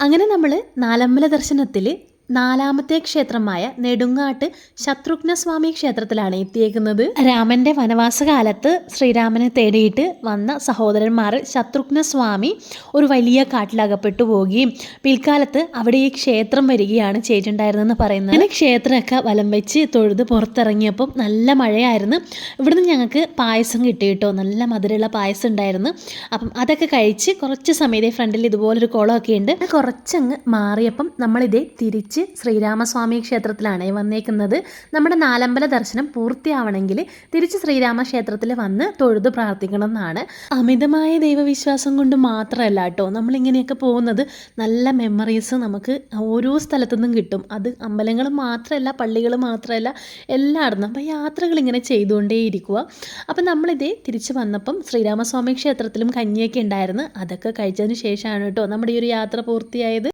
അങ്ങനെ നമ്മൾ നാലമ്പല ദർശനത്തിൽ നാലാമത്തെ ക്ഷേത്രമായ നെടുങ്ങാട്ട് ശത്രുഘ്നസ്വാമി ക്ഷേത്രത്തിലാണ് എത്തിയേക്കുന്നത്. രാമന്റെ വനവാസകാലത്ത് ശ്രീരാമനെ തേടിയിട്ട് വന്ന സഹോദരന്മാർ ശത്രുഘ്നസ്വാമി ഒരു വലിയ കാട്ടിലകപ്പെട്ടു പോവുകയും പിൽക്കാലത്ത് അവിടെ ഈ ക്ഷേത്രം വരികയാണ് ചെയ്തിട്ടുണ്ടായിരുന്നെന്ന് പറയുന്നത്. അങ്ങനെ ക്ഷേത്രമൊക്കെ വലം വെച്ച് തൊഴുത് പുറത്തിറങ്ങിയപ്പം നല്ല മഴയായിരുന്നു. ഇവിടുന്ന് ഞങ്ങൾക്ക് പായസം കിട്ടി കേട്ടോ, നല്ല മധുരമുള്ള പായസം ഉണ്ടായിരുന്നു. അപ്പം അതൊക്കെ കഴിച്ച് കുറച്ച് സമയത്തെ ഫ്രണ്ടിൽ ഇതുപോലൊരു കുളമൊക്കെ ഉണ്ട്. കുറച്ചങ്ങ് മാറിയപ്പം നമ്മളിതേ തിരിച്ച് ശ്രീരാമസ്വാമി ക്ഷേത്രത്തിലാണ് വന്നേക്കുന്നത്. നമ്മുടെ നാലമ്പല ദർശനം പൂർത്തിയാവണമെങ്കിൽ തിരിച്ച് ശ്രീരാമ ക്ഷേത്രത്തിൽ വന്ന് തൊഴുത് പ്രാർത്ഥിക്കണം എന്നാണ്. അമിതമായ ദൈവവിശ്വാസം കൊണ്ട് മാത്രമല്ല കേട്ടോ നമ്മളിങ്ങനെയൊക്കെ പോകുന്നത്. നല്ല മെമ്മറീസ് നമുക്ക് ഓരോ സ്ഥലത്തു നിന്നും കിട്ടും. അത് അമ്പലങ്ങൾ മാത്രമല്ല, പള്ളികൾ മാത്രമല്ല, എല്ലായിടത്തും. അപ്പോൾ യാത്രകൾ ഇങ്ങനെ ചെയ്തുകൊണ്ടേയിരിക്കുക. അപ്പം നമ്മളിതേ തിരിച്ച് വന്നപ്പം ശ്രീരാമസ്വാമി ക്ഷേത്രത്തിലും കഞ്ഞിയൊക്കെ ഉണ്ടായിരുന്നു. അതൊക്കെ കഴിച്ചതിന് ശേഷമാണ് കേട്ടോ നമ്മുടെ ഈ ഒരു യാത്ര പൂർത്തിയായത്.